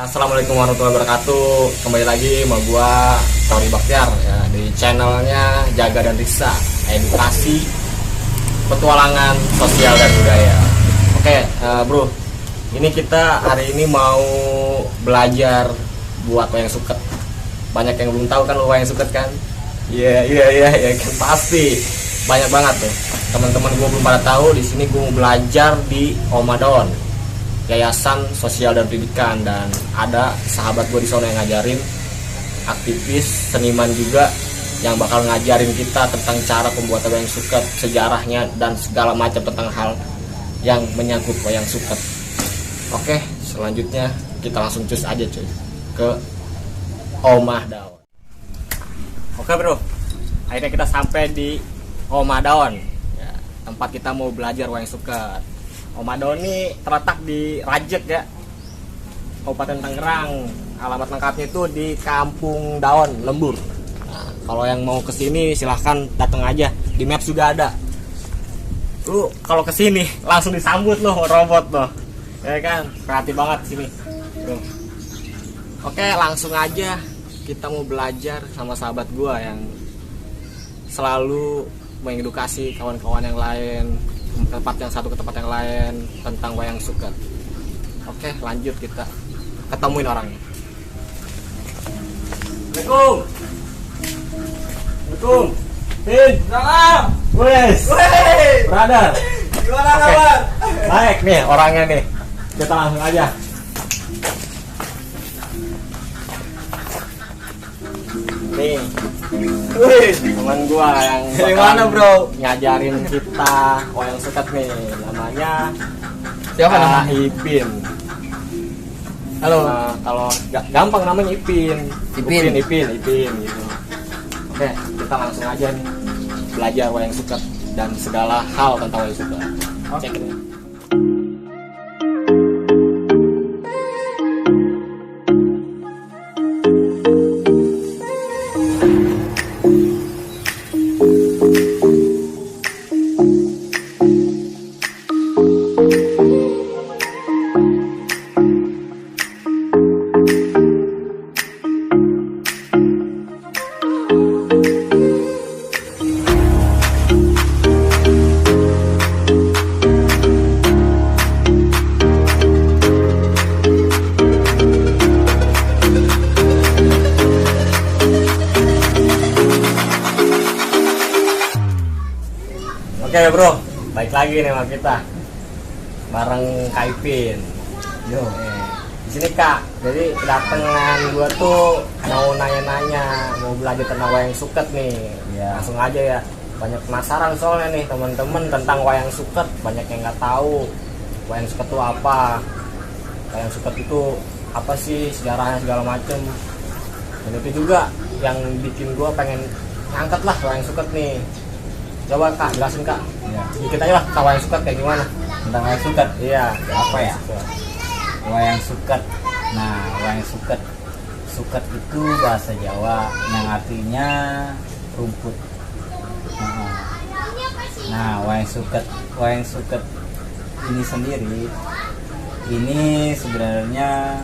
Assalamualaikum warahmatullahi wabarakatuh. Kembali lagi sama gua Tori Baktiar ya, di channelnya Jaga dan Risa, edukasi, petualangan sosial dan budaya. Oke, bro, ini kita hari ini mau belajar buat wayang suket. Banyak yang belum tahu kan wayang suket kan? Iya kan, pasti banyak banget tuh. Teman-teman gua belum pada tahu. Di sini gua mau belajar di Omadon, Yayasan Sosial dan Pendidikan, dan ada sahabat gue di sana yang ngajarin, aktivis seniman juga yang bakal ngajarin kita tentang cara pembuatan wayang suket, sejarahnya dan segala macam tentang hal yang menyangkut wayang suket. Oke, selanjutnya kita langsung cus aja cuy ke Omah Daon. Oke bro, akhirnya kita sampai di Omah Daon ya, tempat kita mau belajar wayang suket. Omah Daon ini terletak di Rajek ya, Kabupaten Tangerang. Alamat lengkapnya itu di Kampung Daon, Lembur. Nah, kalau yang mau kesini silahkan datang aja, di Maps juga ada. Lu kalau kesini langsung disambut loh robot loh, ya kan? Kreatif banget sini. Tuh. Oke, langsung aja kita mau belajar sama sahabat gua yang selalu mengedukasi kawan-kawan yang lain, tempat yang satu ke tempat yang lain tentang wayang suket. Oke, lanjut kita ketemuin orangnya. Assalamualaikum. Assalamualaikum. Tin. Salam. Wes. Brother. Gimana kabar? Baik nih orangnya nih. Kita langsung aja. Nih. Wih, Teman gua yang dari bakal mana bro? ngajarin kita wayang suket nih, namanya Siapa Kak namanya? Ipin. Halo. Nah, kalau gampang namanya Ipin. Ipin. Ipin gitu. Oke, kita langsung aja nih belajar wayang suket dan segala hal tentang wayang suket. Cek ini. Oke bro, baik lagi nih sama kita bareng Kak Ipin. Yo. Di sini Kak, jadi kedatangan gua tuh mau nanya-nanya, mau belajar tentang wayang suket nih. Ya. Langsung aja ya. Banyak penasaran soalnya nih teman-teman tentang wayang suket, banyak yang nggak tahu wayang suket itu apa. Wayang suket itu apa sih, sejarahnya segala macem. Dan itu juga yang bikin gua pengen ngangkat lah wayang suket nih. Coba Kak, jelasin Kak. Ya. Sedikit aja lah Kak, wayang suket kayak gimana? Tentang wayang suket. Iya. Apa ya? Wayang suket. Nah, wayang suket. Suket itu bahasa Jawa yang artinya rumput. Nah, wayang suket ini sendiri ini sebenarnya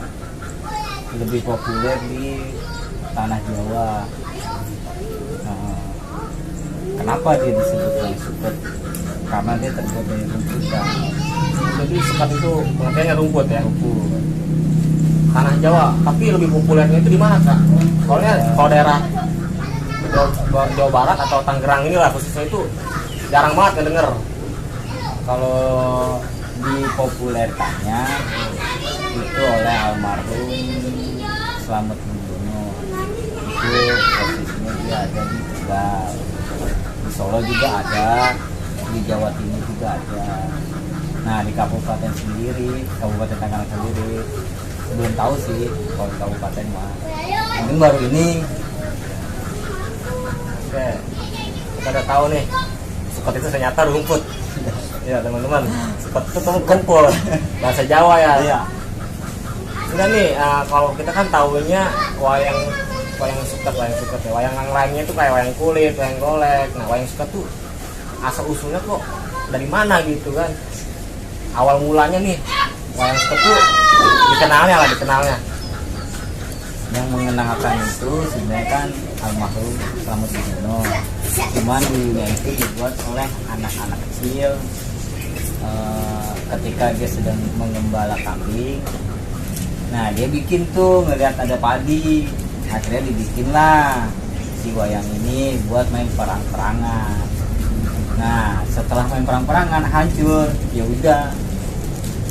lebih populer di tanah Jawa. Kenapa dia disebut wayang suket? Karena dia terbuat dari rumput kan. Jadi suket itu pengertiannya rumput ya. Rumput. Tanah Jawa, tapi lebih populernya itu di mana Kak? Soalnya kalau daerah Jawa Barat atau Tangerang ini lah khususnya itu jarang banget ngedenger. Kalau dipopulerkannya itu oleh almarhum Slamet Munggono. Itu posisinya dia ada di Tegal, di Solo juga ada, di Jawa Timur juga ada. Nah, di kabupaten sendiri, Kabupaten Tangerang sendiri belum tahu sih kalau di kabupaten mah. Mungkin baru ini. Oke, kita udah tahu nih suket itu ternyata rumput. Ya teman-teman, suket itu kumpul bahasa Jawa ya. Iya. Udah nih, kalau kita kan tahunya wayang suket ya. Wayang yang lainnya itu kayak wayang kulit, wayang golek. Nah, wayang suket tuh asal usulnya kok dari mana gitu kan? Awal mulanya nih wayang suket tuh dikenalnya Yang mengenalkan itu sebenarnya kan almarhum Slamet Budiono, cuman dulunya itu dibuat oleh anak-anak kecil ketika dia sedang menggembala kambing. Nah dia bikin tuh ngeliat ada padi, akhirnya dibikinlah si wayang ini buat main perang-perangan. Nah setelah main perang-perangan hancur, ya udah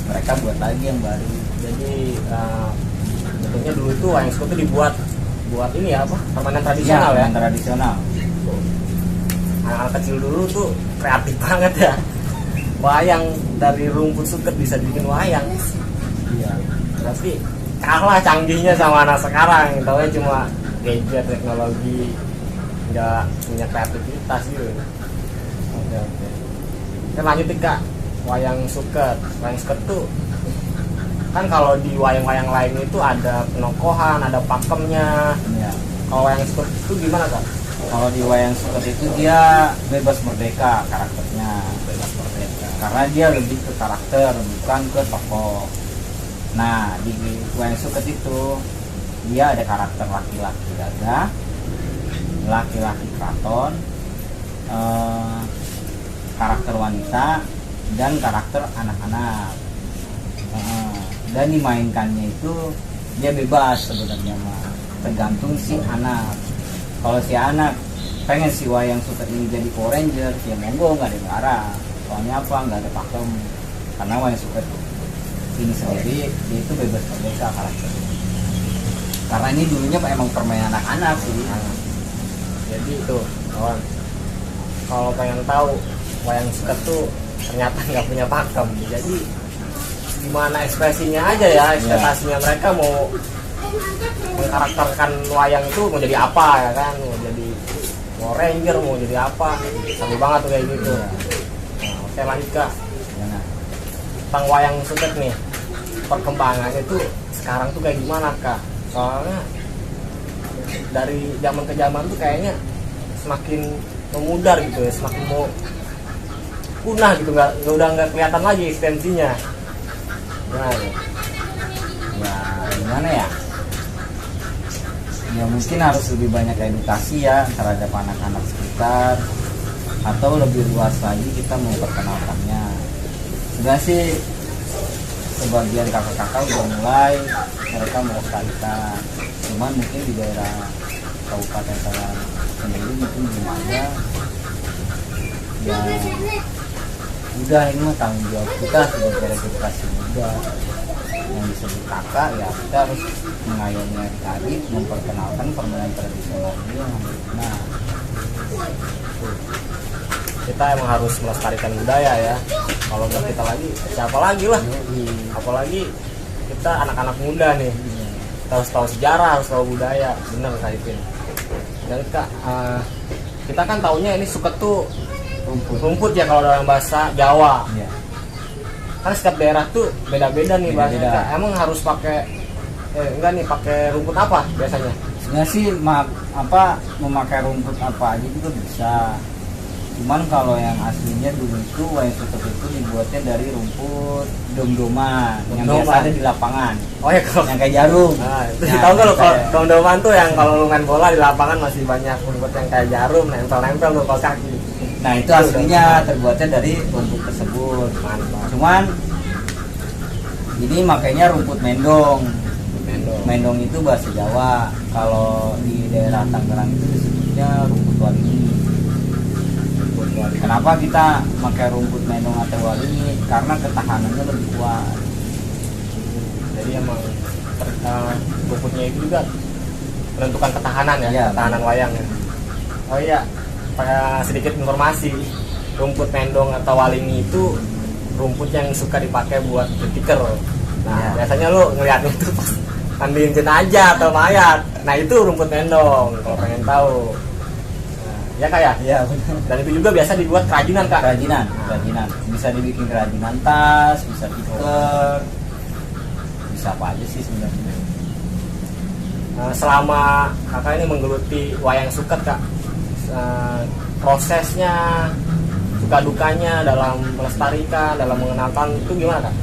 mereka buat lagi yang baru. Jadi bentuknya dulu tuh wayang sukut tuh dibuat buat ini ya apa permainan tradisional ya. Tradisional. Anak-anak kecil dulu tuh kreatif banget ya. Wayang dari rumput suket bisa bikin wayang. Iya. Tapi kalah canggihnya sama anak sekarang. Taunya cuma gadget, teknologi, nggak punya kreativitas gitu. Oke. Kita lanjutin Kak. Wayang suket. Wayang suket tuh kan kalau di wayang-wayang lain itu ada penokohan, ada pakemnya. Iya. Kalau wayang suket itu gimana Kak? Kalau di wayang suket itu dia bebas merdeka karakternya. Bebas merdeka. Karena dia lebih ke karakter bukan ke tokoh. Nah di wayang suket itu dia ada karakter laki-laki gagah, laki-laki kraton, karakter wanita, dan karakter anak-anak. Dan dimainkannya itu dia bebas sebenarnya mah, tergantung si anak. Kalau si anak pengen si wayang suket ini jadi Power Ranger, ya monggo, nggak ada yang larang. Soalnya apa, nggak ada pakem. Karena wayang suket ini sendiri dia itu bebas merdeka karakternya. Karena ini dulunya emang permainan anak-anak sih. Jadi itu kawan, kalau pengen tahu wayang suket tuh ternyata nggak punya pakem. Jadi gimana ekspresinya aja ya, ekspektasinya mereka mau mengkarakterkan wayang itu mau jadi apa ya kan, mau jadi Power Ranger, mau jadi apa, seru banget tuh kayak gitu. Nah, oke lanjut Kak. Tentang wayang suket nih, perkembangannya tuh sekarang tuh kayak gimana Kak? Soalnya dari zaman ke zaman tuh kayaknya semakin memudar gitu ya, semakin mau punah gitu, udah nggak kelihatan lagi eksistensinya. Nah, Ya gimana ya? Ya mungkin harus lebih banyak edukasi ya terhadap anak-anak sekitar, atau lebih luas lagi kita memperkenalkannya. Sudah sih sebagian kakak-kakak udah mulai mereka melestarikan, cuman mungkin di daerah kabupaten saya sendiri mungkin belum ada. Ya udah, ini mah tanggung jawab kita sebagai edukasi muda yang disebut kakak, ya kita harus mengayomi adik-adik memperkenalkan permainan tradisional ini. Nah kita emang harus melestarikan budaya ya. Kalau nggak kita lagi, siapa lagi lah? Apalagi kita anak-anak muda nih. Kita harus tahu sejarah, harus tahu budaya. Bener Kak Ipin. Dan Kak, kita kan taunya ini suket tuh rumput ya kalau dalam bahasa Jawa. ya. Kan setiap daerah tuh beda-beda nih bahasanya. Beda-beda. Kak. Emang harus pakai enggak nih pakai rumput apa biasanya? Sebenarnya sih memakai rumput apa aja juga bisa. Cuman kalau yang aslinya dulu itu wayang suket itu dibuatnya dari rumput dom-doman yang biasa ada di lapangan. Oh ya kalau Yang kayak jarum. nah, itu tahu nggak lo kalau dom-doman tuh yang kalau lu main bola di lapangan masih banyak rumput yang kayak jarum nempel-nempel tuh kalau kaki. Nah itu aslinya terbuatnya dari rumput tersebut. Mantap. Cuman ini makanya rumput mendong. Mendong itu bahasa Jawa. Kalau di daerah Tangerang itu disebutnya rumput walingi. Kenapa kita pakai rumput mendong atau walingi? Karena ketahanannya lebih kuat. Jadi emang rumputnya itu juga menentukan ketahanan ya, Ya, ketahanan wayang ya. Oh iya, sedikit informasi, rumput mendong atau walingi itu rumput yang suka dipakai buat tiker. Nah Ya. biasanya lu ngeliatnya itu pas mandiin jenazah atau mayat. Nah itu rumput mendong kalau pengen tahu. Nah, ya Kak ya? Iya benar. Dan itu juga biasa dibuat kerajinan Kak. Kerajinan. Bisa dibikin kerajinan tas, bisa tiker, bisa apa aja sih sebenarnya. Selama kakak ini menggeluti wayang suket Kak, prosesnya, suka dukanya dalam melestarikan, dalam mengenalkan itu gimana Kak?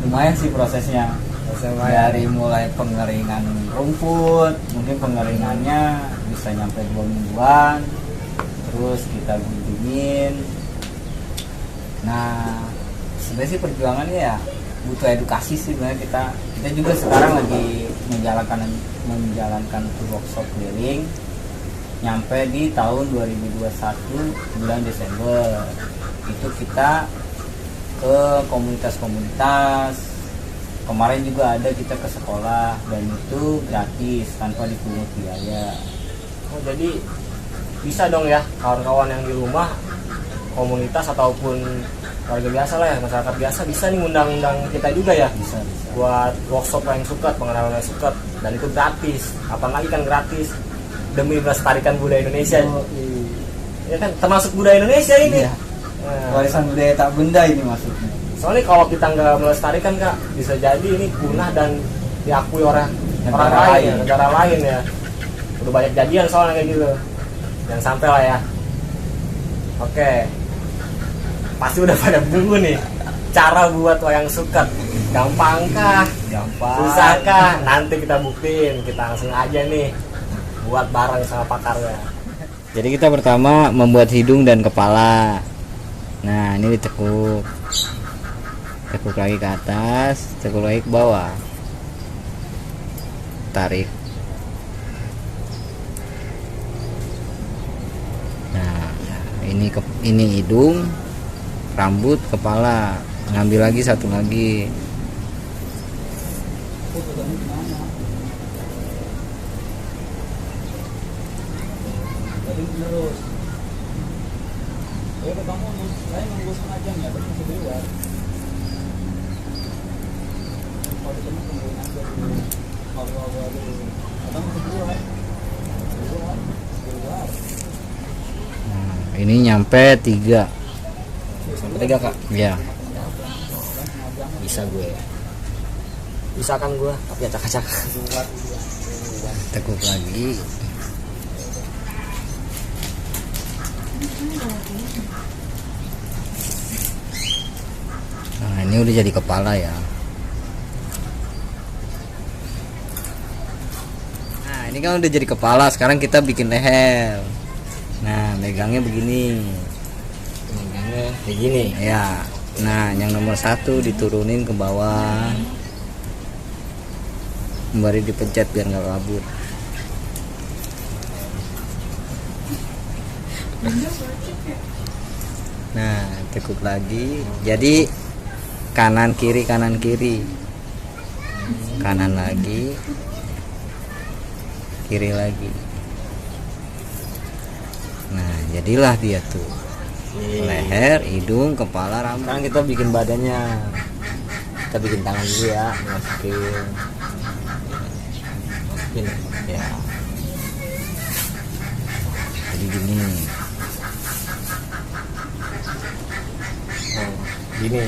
Lumayan sih prosesnya. Dari mulai pengeringan rumput, mungkin pengeringannya bisa nyampe 2 mingguan, terus kita guntingin. Nah, sebenarnya sih perjuangannya ya butuh edukasi sih sebenarnya. Kita juga sekarang lagi menjalankan tour workshop keliling, nyampe di tahun 2021 bulan Desember. Itu kita ke komunitas-komunitas. Kemarin juga ada kita ke sekolah dan itu gratis tanpa dipungut biaya. Oh, jadi bisa dong ya kawan-kawan yang di rumah, komunitas ataupun warga biasa lah ya, masyarakat biasa bisa nih ngundang-undang kita juga ya, Bisa. buat workshop yang suka, pengenalan yang suka, dan itu gratis. Apalagi kan gratis demi melestarikan budaya Indonesia. Ya kan termasuk budaya Indonesia ini. Iya. Nah, Warisan budaya tak benda ini maksudnya. soalnya kalau kita nggak melestarikan Kak, bisa jadi ini punah dan diakui orang Negara lain, lain. negara lain ya. Udah banyak jadian soalnya kayak gitu. Jangan sampai lah ya. Oke, pasti udah pada bungu nih. Cara buat wayang suket, gampangkah? Gampang. Susahkah? Nanti kita buktiin. Kita langsung aja nih buat bareng sama pakarnya. Jadi kita pertama membuat hidung dan kepala. Nah, ini ditekuk. Tekuk lagi ke atas, tekuk lagi ke bawah. Tarik. Nah, ini hidung, rambut, kepala. Ngambil lagi satu lagi. Terus. Ya kamu saya nunggu sengaja ya, tapi masih di luar. Kalau ketemu tungguin aja dulu. Kalau dulu. Atau masih di luar. Di luar. Nah, ini nyampe 3. Sampai 3 Kak. Iya. Bisa gue. Bisa kan gue, tapi acak-acak. Tekuk lagi. Nah, ini udah jadi kepala ya. Nah, ini kan udah jadi kepala. Sekarang kita bikin leher. Nah, megangnya begini. Megangnya kayak gini. Ya. Nah, yang nomor 1 diturunin ke bawah. Kembali dipencet biar nggak kabur. Nah, tekuk lagi. Jadi kanan kiri, kanan kiri. Kanan lagi. Kiri lagi. Nah, jadilah dia tuh. Leher, hidung, kepala, rambut. Sekarang kita bikin badannya. Kita bikin tangan dulu ya, masukin. Masukin ya. Jadi gini. Oh, gini.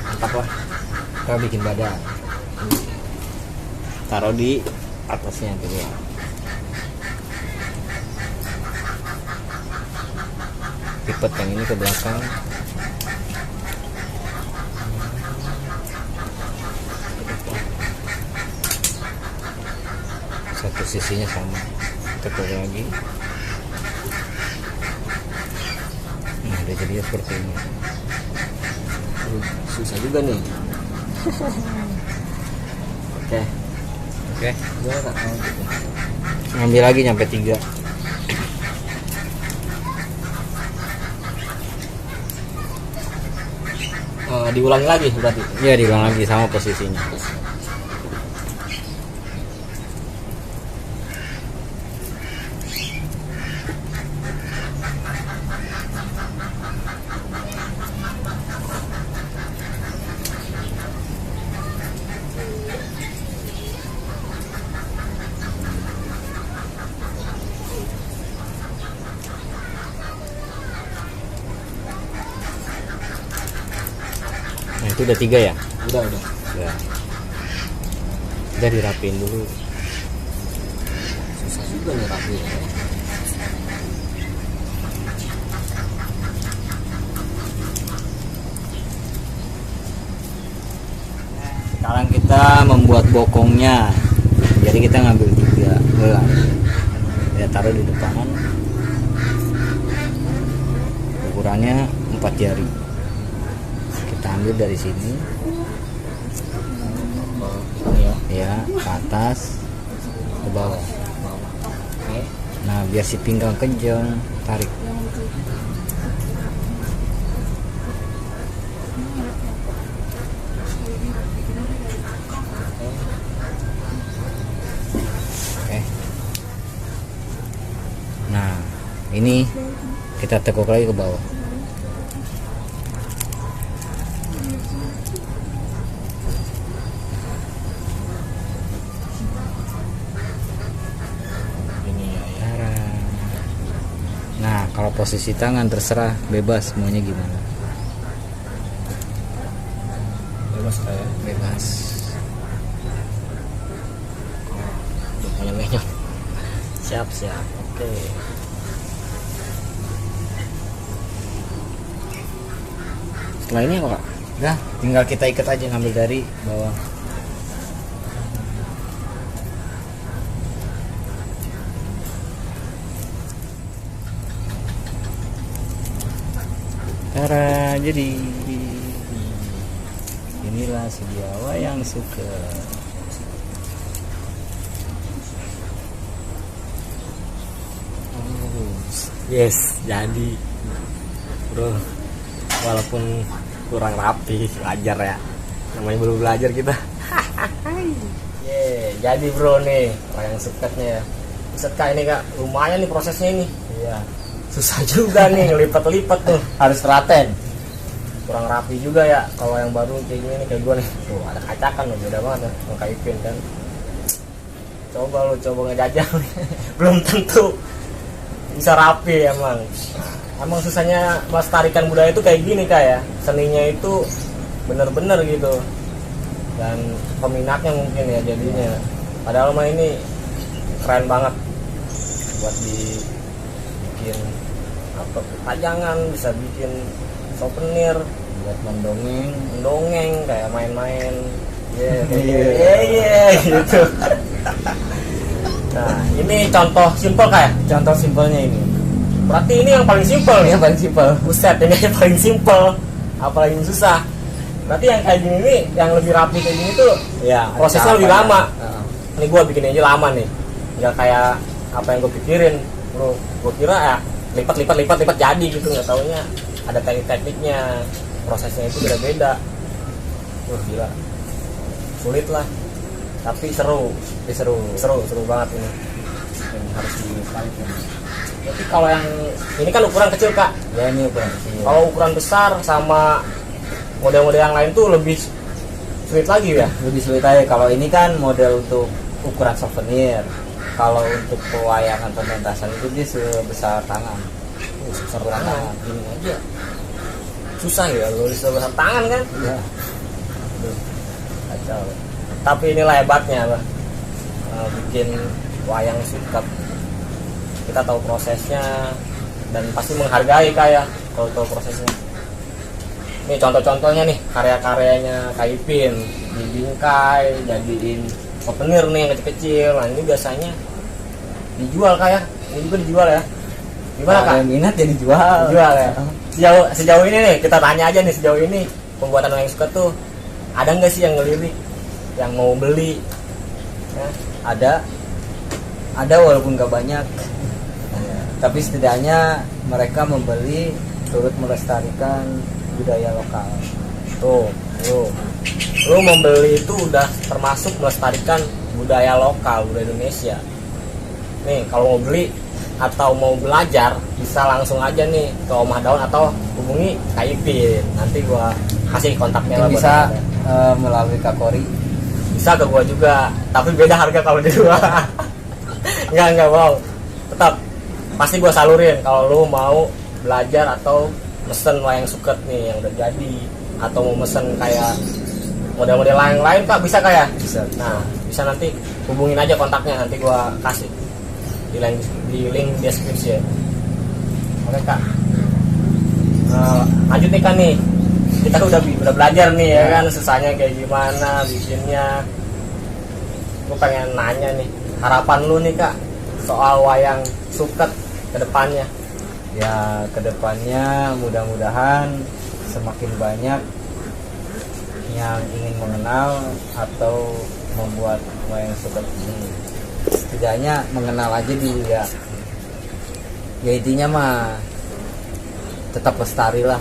Mantap lah. Kita bikin badan. Taruh di atasnya dulu ya. Lipat yang ini ke belakang. Satu sisinya sama. Tekuk lagi. Nah, udah jadi seperti ini. Susah juga nih. Oke. Oke. Gimana Kak? Oh, gitu. Ngambil lagi nyampe 3. Diulangi lagi berarti. Ya, diulang lagi sama posisinya. Nah, itu udah 3 ya? Udah. Ya. Udah dirapiin dulu. Susah juga nih rapinya. Sekarang kita membuat bokongnya. Jadi kita ngambil 3 gelang. Ya taruh di depan. Ukurannya 4 jari. Kita ambil dari sini. Ini ya. Ya, ke atas, ke bawah. Oke. Nah, biar si pinggang kejang, tarik. Oke. Nah, ini kita tekuk lagi ke bawah. Ini ya. Tara. Nah, kalau posisi tangan terserah, bebas maunya gimana. Bebas kayak. Bebas. Menyok. Siap. Oke. Setelah ini apa, Kak? Udah, tinggal kita ikat aja, ngambil dari bawah. Tara, jadi inilah sebuah wayang suka. Yes, jadi bro, walaupun kurang rapi, wajar ya, namanya belum belajar kita. Jadi bro nih wayang suketnya ya. Buset Kak, ini Kak, lumayan nih prosesnya ini. Iya, Susah juga nih ngelipat-lipat tuh, harus telaten. kurang rapi juga ya. Kalau yang baru kayak gini nih, kayak gue nih, tuh ada kacakan loh, beda banget ya sama kaipin kan. Coba ngejajal nih. Belum tentu bisa rapi emang susahnya melestarikan budaya itu kayak gini Kak ya, seninya itu bener-bener gitu, dan peminatnya mungkin ya jadinya. Padahal mah ini keren banget buat dibikin apa, pajangan, bisa bikin souvenir, Buat mendongeng kayak main-main. Gitu. Nah, ini contoh simpel Kak ya? Contoh simpelnya ini. Berarti ini yang paling simpel nih. Yang paling simpel. Buset, ini yang paling simpel. Apalagi yang susah. Berarti yang kayak gini nih, yang lebih rapi kayak gini tuh, Ya, prosesnya lebih lama. Ini gua bikin aja lama nih. Nggak kayak apa yang gue pikirin. Bro, gua kira ya lipat jadi gitu, nggak taunya ada tekniknya. Prosesnya itu beda-beda. Gila. Sulit lah. Tapi seru banget ini. Yang harus dilestarikan. Jadi kalau yang ini kan ukuran kecil Kak. Ya, ini ukuran kecil. Kalau ukuran besar sama model-model yang lain tuh lebih sulit lagi ya. Lebih sulit aja. Kalau ini kan model untuk ukuran souvenir. Kalau untuk pewayangan pementasan itu dia sebesar tangan. Sebesar tangan. Ini aja susah ya, kalau sebesar tangan kan. Iya. Kacau. Tapi inilah hebatnya lah. Bikin wayang suket. Kita tahu prosesnya dan pasti menghargai kayak kalau tahu prosesnya. Ini contoh-contohnya nih, karya-karyanya Kaipin dibingkai, jadiin souvenir nih yang kecil-kecil. Nah ini biasanya dijual Kak ya. Ini juga dijual ya. Gimana Kak? Yang minat jadi jual. Dijual ya. Sejauh ini nih, kita tanya aja nih, sejauh ini pembuatan wayang suket tuh ada nggak sih yang ngelirik, yang mau beli? Ya, Ada walaupun nggak banyak. Tapi setidaknya mereka membeli, turut melestarikan budaya lokal. tuh, lu membeli itu udah termasuk melestarikan budaya lokal, budaya Indonesia. Nih, kalau mau beli atau mau belajar bisa langsung aja nih ke Omah Daun atau hubungi Kaipin. Nanti gua kasih kontaknya lah. Bisa melalui Kakori. Bisa ke gua juga, tapi beda harga kalau di gua. Enggak bohong. Tetap pasti gua salurin kalau lu mau belajar atau mesen wayang suket nih yang udah jadi, atau mau mesen kayak model-model lain Kak, bisa kayak. Bisa. Nah, bisa nanti hubungin aja kontaknya, nanti gua kasih di link deskripsi ya. Oke Kak. Lanjut nih Kak nih. kita udah belajar nih ya Ya. kan, susahnya kayak gimana bikinnya. Gue pengen nanya nih, harapan lu nih Kak soal wayang suket ke depannya. Ya kedepannya mudah-mudahan semakin banyak yang ingin mengenal atau membuat wayang suket ini. Setidaknya mengenal aja dulu ya. Ya intinya mah tetap lestari lah,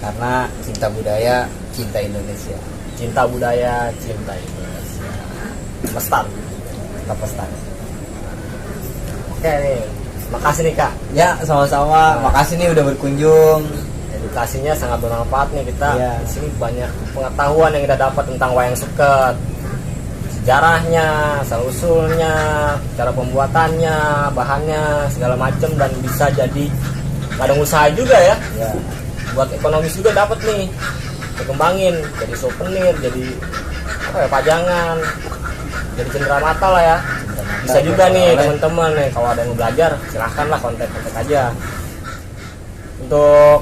karena cinta budaya, cinta Indonesia. Cinta budaya, cinta Indonesia. Lestari. Tetap lestari. Oke nih, makasih nih Kak. Ya sama-sama. Makasih nih udah berkunjung. Edukasinya sangat bermanfaat nih kita. Iya. Di sini banyak pengetahuan yang kita dapat tentang wayang suket. Sejarahnya, asal usulnya, cara pembuatannya, bahannya, segala macam, dan bisa jadi ladang usaha juga ya. Ya. Buat ekonomis juga dapat nih. Dikembangin jadi souvenir, jadi apa ya, pajangan, jadi cenderamata lah ya. Bisa juga nih teman-teman nih, kalau ada yang mau belajar silahkan lah kontak-kontak aja. Untuk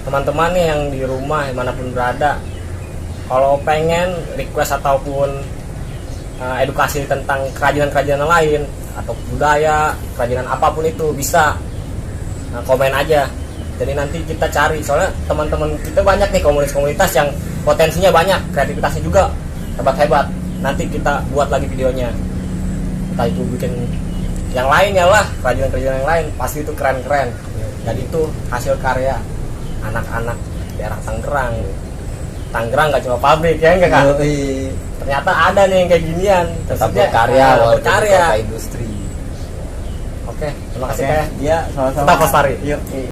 teman-teman nih yang di rumah dimanapun berada, kalau pengen request ataupun edukasi tentang kerajinan-kerajinan lain atau budaya, kerajinan apapun itu bisa komen aja. Jadi nanti kita cari, soalnya teman-teman kita banyak nih komunitas-komunitas yang potensinya banyak, kreativitasnya juga hebat-hebat. Nanti kita buat lagi videonya. Entah itu bikin yang lainnya lah, kerajinan-kerajinan yang lain, pasti itu keren-keren. Dan itu hasil karya anak-anak daerah Tangerang. Tangerang gak cuma pabrik ya enggak Kak? Yoi. Ternyata ada nih yang kayak ginian. Tetap Maksudnya, berkarya walaupun berkarya. kota industri. Oke, terima kasih Kak ya. Iya, sama-sama. Tetap lestari. Yuk.